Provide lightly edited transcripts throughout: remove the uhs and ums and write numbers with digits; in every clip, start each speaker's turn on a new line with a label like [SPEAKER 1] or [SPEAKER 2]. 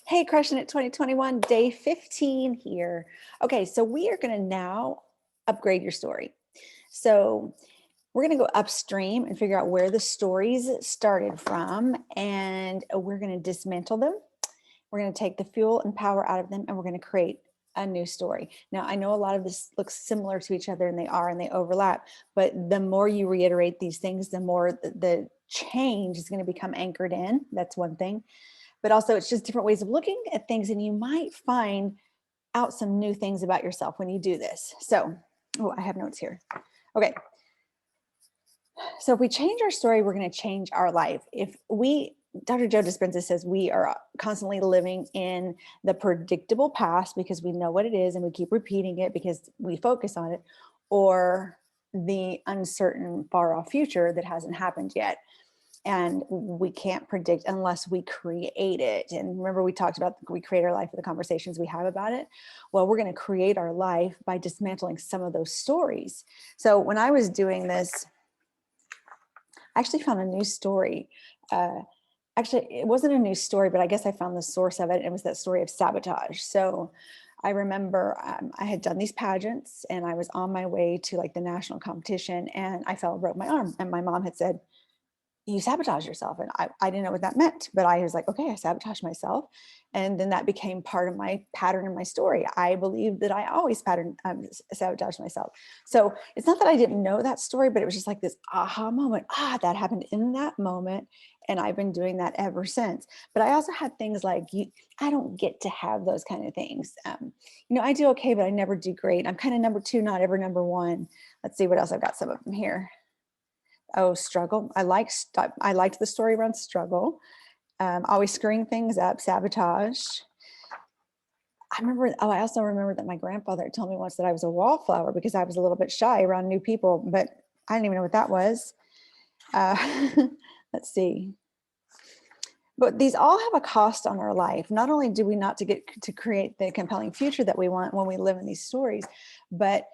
[SPEAKER 1] Hey, crushing it 2021, day 15 here. Okay, so we are going to now upgrade your story. So we're going to go upstream and figure out where the stories started from, and we're going to dismantle them. We're going to take the fuel and power out of them, and we're going to create a new story. Now, I know a lot of this looks similar to each other, and they are, and they overlap, but the more you reiterate these things, the more the change is going to become anchored in. That's one thing. But also it's just different ways of looking at things, and you might find out some new things about yourself when you do this. So, oh, I have notes here. Okay. So if we change our story, we're going to change our life. Dr. Joe Dispenza says we are constantly living in the predictable past because we know what it is and we keep repeating it because we focus on it, or the uncertain far off future that hasn't happened yet. And we can't predict unless we create it. And remember, we talked about we create our life with the conversations we have about it. Well, we're going to create our life by dismantling some of those stories. So when I was doing this, I actually found a new story. Actually, it wasn't a new story, but I guess I found the source of it. It was that story of sabotage. So I remember I had done these pageants and I was on my way to like the national competition, and I fell and broke my arm. And my mom had said, "You sabotage yourself." And I didn't know what that meant, but I was like, okay, I sabotaged myself. And then that became part of my pattern in my story. I believed that I always sabotage myself. So it's not that I didn't know that story, but it was just like this aha moment. That happened in that moment. And I've been doing that ever since. But I also had things like, I don't get to have those kind of things. I do okay, but I never do great. I'm kind of number two, not ever number one. Let's see what else. I've got some of them here. Oh, struggle. I liked the story around struggle. Always screwing things up, sabotage. I also remember that my grandfather told me once that I was a wallflower because I was a little bit shy around new people, but I didn't even know what that was. Let's see. But these all have a cost on our life. Not only do we not to get to create the compelling future that we want when we live in these stories, but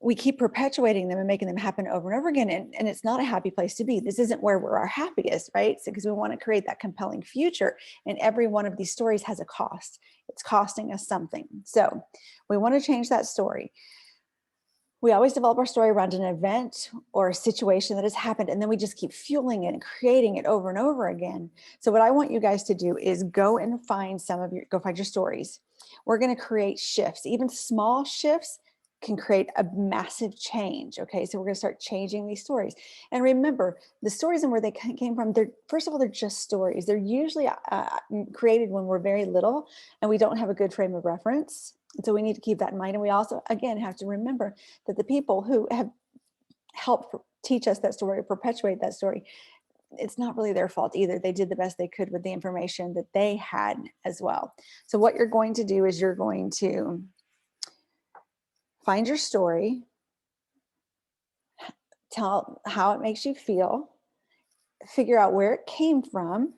[SPEAKER 1] we keep perpetuating them and making them happen over and over again. And it's not a happy place to be. This isn't where we're our happiest, right? So, because we want to create that compelling future. And every one of these stories has a cost. It's costing us something. So we want to change that story. We always develop our story around an event or a situation that has happened, and then we just keep fueling it and creating it over and over again. So what I want you guys to do is go find your stories. We're going to create shifts. Even small shifts can create a massive change. Okay, so we're going to start changing these stories. And remember, the stories and where they came from, first of all, they're just stories. They're usually created when we're very little and we don't have a good frame of reference. And so we need to keep that in mind. And we also, again, have to remember that the people who have helped teach us that story, perpetuate that story, it's not really their fault either. They did the best they could with the information that they had as well. So what you're going to do is you're going to find your story, tell how it makes you feel, figure out where it came from,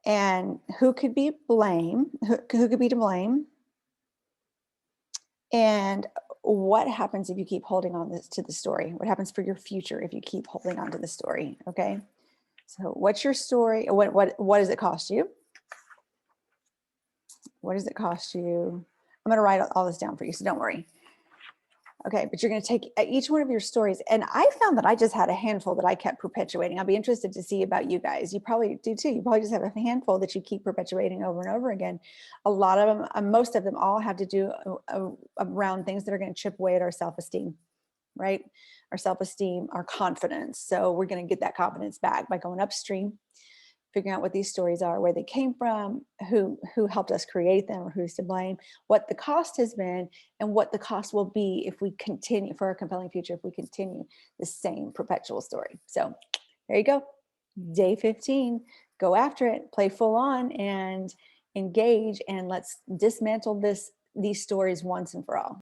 [SPEAKER 1] and who could be who could be to blame, and what happens if you keep holding on to the story? What happens for your future if you keep holding on to the story? Okay. So what's your story? What does it cost you? What does it cost you? I'm going to write all this down for you, so don't worry. Okay, but you're going to take each one of your stories. And I found that I just had a handful that I kept perpetuating. I'll be interested to see about you guys. You probably do too. You probably just have a handful that you keep perpetuating over and over again. A lot of them, most of them all have to do around things that are going to chip away at our self-esteem, right? Our self-esteem, our confidence. So we're going to get that confidence back by going upstream, figuring out what these stories are, where they came from, who helped us create them, or who's to blame, what the cost has been, and what the cost will be if we continue for a compelling future, if we continue the same perpetual story. So there you go. Day 15, go after it, play full on and engage, and let's dismantle these stories once and for all.